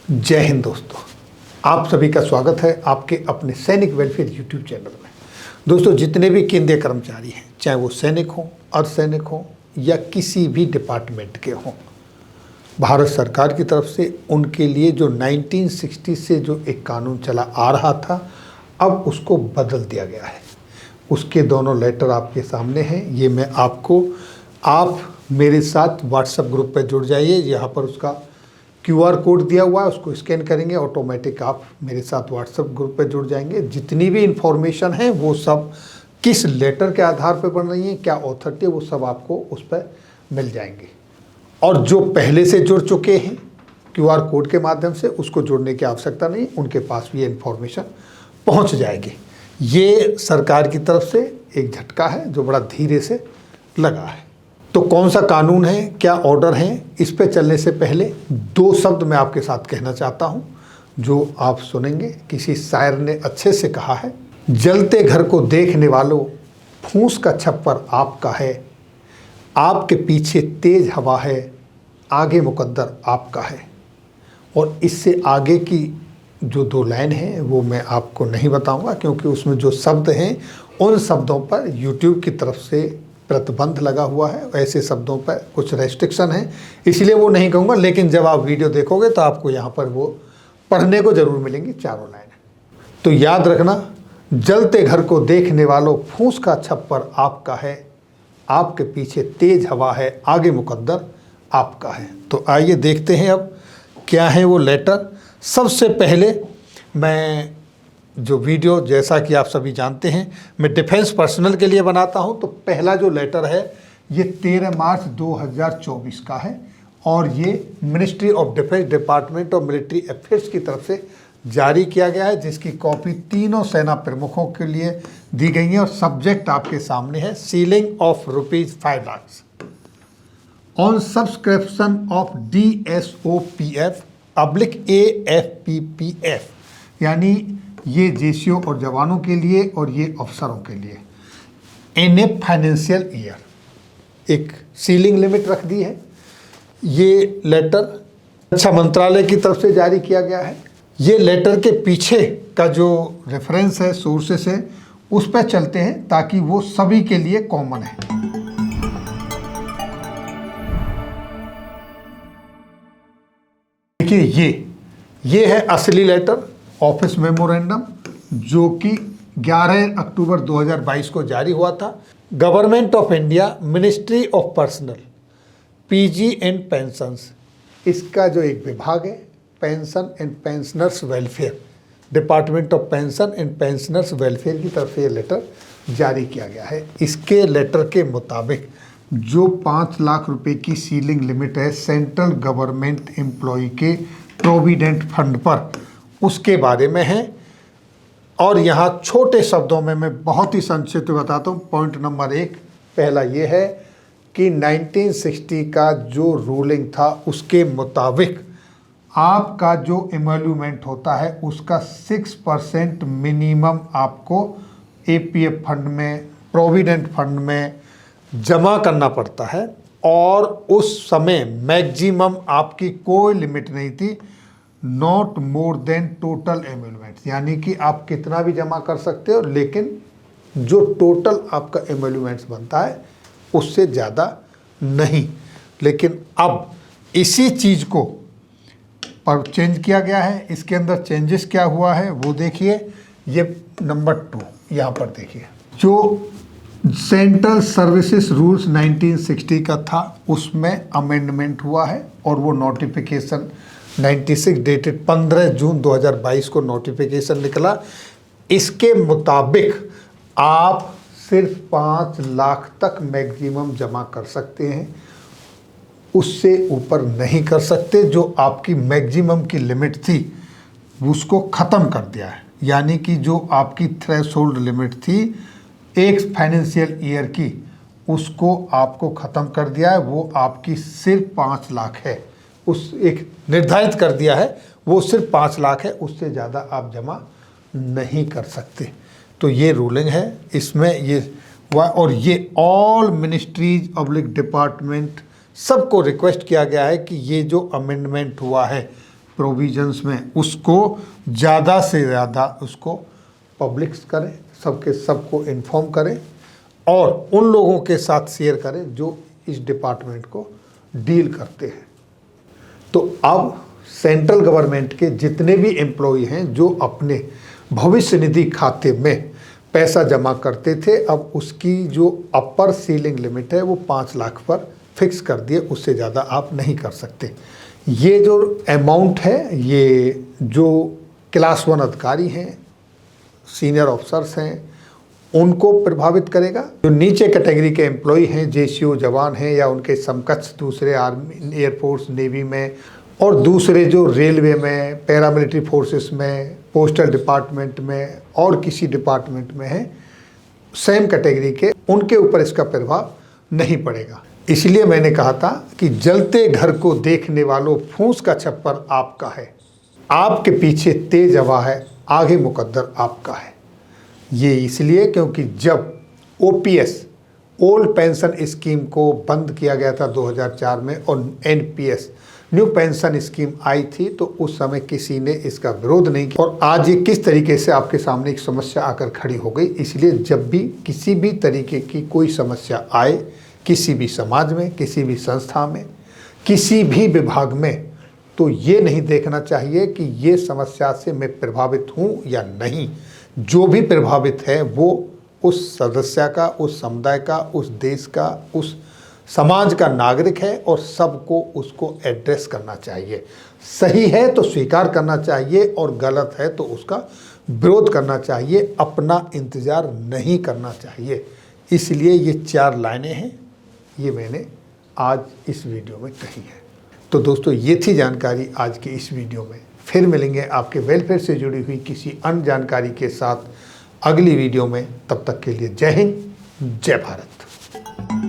जय हिंद दोस्तों, आप सभी का स्वागत है आपके अपने सैनिक वेलफेयर यूट्यूब चैनल में। दोस्तों, जितने भी केंद्रीय कर्मचारी हैं, चाहे वो सैनिक हों, अर्धसैनिक हों या किसी भी डिपार्टमेंट के हों, भारत सरकार की तरफ से उनके लिए जो 1960 से जो एक कानून चला आ रहा था, अब उसको बदल दिया गया है। उसके दोनों लेटर आपके सामने हैं। ये मैं आपको, आप मेरे साथ व्हाट्सएप ग्रुप पर जुड़ जाइए। यहाँ पर उसका QR कोड दिया हुआ है, उसको स्कैन करेंगे, ऑटोमेटिक आप मेरे साथ व्हाट्सएप ग्रुप पे जुड़ जाएंगे। जितनी भी इन्फॉर्मेशन है वो सब किस लेटर के आधार पर बन रही है, क्या ऑथोरिटी है, वो सब आपको उस पर मिल जाएंगे। और जो पहले से जुड़ चुके हैं QR कोड के माध्यम से, उसको जुड़ने की आवश्यकता नहीं, उनके पास भी ये इन्फॉर्मेशन पहुँच जाएगी। ये सरकार की तरफ से एक झटका है जो बड़ा धीरे से लगा है। तो कौन सा कानून है, क्या ऑर्डर है, इस पे चलने से पहले दो शब्द मैं आपके साथ कहना चाहता हूं जो आप सुनेंगे। किसी शायर ने अच्छे से कहा है, जलते घर को देखने वालों फूंस का छप्पर आपका है, आपके पीछे तेज हवा है, आगे मुकद्दर आपका है। और इससे आगे की जो दो लाइन है वो मैं आपको नहीं बताऊंगा, क्योंकि उसमें जो शब्द हैं उन शब्दों पर YouTube की तरफ से प्रतिबंध लगा हुआ है। ऐसे शब्दों पर कुछ रेस्ट्रिक्शन है, इसलिए वो नहीं कहूँगा। लेकिन जब आप वीडियो देखोगे तो आपको यहाँ पर वो पढ़ने को ज़रूर मिलेंगी, चारों लाइनें। तो याद रखना, जलते घर को देखने वालों फूंस का छप्पर आपका है, आपके पीछे तेज हवा है, आगे मुकद्दर आपका है। तो आइए देखते हैं अब क्या है वो लेटर। सबसे पहले मैं जो वीडियो, जैसा कि आप सभी जानते हैं, मैं डिफेंस पर्सनल के लिए बनाता हूं, तो पहला जो लेटर है ये 13 मार्च 2024 का है और ये ministry of defence, department of military affairs की तरफ से जारी किया गया है, जिसकी कॉपी तीनों सेना प्रमुखों के लिए दी गई है। और सब्जेक्ट आपके सामने है, ceiling of ₹5 lakh on subscription of DSOPF/AFPPF, यानी ये जेसीओ और जवानों के लिए और ये अफसरों के लिए इन ए फाइनेंशियल ईयर एक सीलिंग लिमिट रख दी है। ये लेटर रक्षा मंत्रालय की तरफ से जारी किया गया है। ये लेटर के पीछे का जो रेफरेंस है, सोर्सेस है, उस पर चलते हैं ताकि वो सभी के लिए कॉमन है। देखिए, ये है असली लेटर, ऑफिस मेमोरेंडम, जो कि 11 अक्टूबर 2022 को जारी हुआ था। Government of India, ministry of personal, PG and pensions, इसका जो एक विभाग है, pension and pensioners welfare, department of pension and pensioners welfare की तरफ से ये लेटर जारी किया गया है। इसके लेटर के मुताबिक जो 5 लाख रुपए की सीलिंग लिमिट है सेंट्रल गवर्नमेंट एम्प्लॉय के प्रोविडेंट फंड पर, उसके बारे में है। और यहाँ छोटे शब्दों में मैं बहुत ही संक्षिप्त बताता हूँ। पॉइंट नंबर 1 पहला ये है कि 1960 का जो रूलिंग था उसके मुताबिक आपका जो एमोल्यूमेंट होता है उसका 6% मिनिमम आपको APF फंड में, प्रोविडेंट फंड में जमा करना पड़ता है। और उस समय मैक्सिमम आपकी कोई लिमिट नहीं थी, नॉट मोर देन टोटल एमोल्यूमेंट्स, यानी कि आप कितना भी जमा कर सकते हो, लेकिन जो टोटल आपका एमोल्यूमेंट्स बनता है उससे ज़्यादा नहीं। लेकिन अब इसी चीज़ को पर चेंज किया गया है। इसके अंदर चेंजेस क्या हुआ है वो देखिए। ये नंबर 2 यहाँ पर देखिए, जो सेंट्रल सर्विसेज रूल्स 1960 का था उसमें अमेंडमेंट हुआ है और वो नोटिफिकेशन 96 डेटेड 15 जून 2022 को नोटिफिकेशन निकला। इसके मुताबिक आप सिर्फ 5 लाख तक मैक्सिमम जमा कर सकते हैं, उससे ऊपर नहीं कर सकते। जो आपकी मैक्सिमम की लिमिट थी उसको ख़त्म कर दिया है, यानी कि जो आपकी थ्रेशोल्ड लिमिट थी एक फाइनेंशियल ईयर की, उसको आपको ख़त्म कर दिया है। वो आपकी सिर्फ 5 लाख है, उस एक निर्धारित कर दिया है, वो सिर्फ 5 लाख है, उससे ज़्यादा आप जमा नहीं कर सकते। तो ये रूलिंग है, इसमें ये हुआ। और ये ऑल मिनिस्ट्रीज ऑब्लिक डिपार्टमेंट सबको रिक्वेस्ट किया गया है कि ये जो अमेंडमेंट हुआ है प्रोविजंस में उसको ज़्यादा से ज़्यादा उसको पब्लिक करें, सबको इन्फॉर्म करें और उन लोगों के साथ शेयर करें जो इस डिपार्टमेंट को डील करते हैं। तो अब सेंट्रल गवर्नमेंट के जितने भी एम्प्लॉय हैं जो अपने भविष्य निधि खाते में पैसा जमा करते थे, अब उसकी जो अपर सीलिंग लिमिट है वो 5 लाख पर फिक्स कर दिए, उससे ज़्यादा आप नहीं कर सकते। ये जो अमाउंट है ये जो क्लास 1 अधिकारी हैं, सीनियर ऑफिसर्स हैं, उनको प्रभावित करेगा। जो नीचे कैटेगरी के एम्प्लॉय हैं, जेसीओ जवान हैं या उनके समकक्ष दूसरे आर्मी, एयरफोर्स, नेवी में और दूसरे जो रेलवे में, पैरामिलिट्री फोर्सेस में, पोस्टल डिपार्टमेंट में और किसी डिपार्टमेंट में हैं, सेम कैटेगरी के, उनके ऊपर इसका प्रभाव नहीं पड़ेगा। इसलिए मैंने कहा था कि जलते घर को देखने वालों, फूंस का छप्पर आपका है, आपके पीछे तेज हवा है, आगे मुकद्दर आपका है। ये इसलिए क्योंकि जब ओपीएस, ओल्ड पेंशन स्कीम को बंद किया गया था 2004 में और एनपीएस, न्यू पेंशन स्कीम आई थी, तो उस समय किसी ने इसका विरोध नहीं किया और आज ये किस तरीके से आपके सामने एक समस्या आकर खड़ी हो गई। इसलिए जब भी किसी भी तरीके की कोई समस्या आए, किसी भी समाज में, किसी भी संस्था में, किसी भी विभाग में, तो ये नहीं देखना चाहिए कि ये समस्या से मैं प्रभावित हूँ या नहीं। जो भी प्रभावित है वो उस सदस्य का, उस समुदाय का, उस देश का, उस समाज का नागरिक है और सबको उसको एड्रेस करना चाहिए। सही है तो स्वीकार करना चाहिए और गलत है तो उसका विरोध करना चाहिए, अपना इंतज़ार नहीं करना चाहिए। इसलिए ये 4 लाइनें हैं, ये मैंने आज इस वीडियो में कही है। तो दोस्तों ये थी जानकारी आज की इस वीडियो में। फिर मिलेंगे आपके वेलफेयर से जुड़ी हुई किसी अन्य जानकारी के साथ अगली वीडियो में। तब तक के लिए जय हिंद, जय भारत।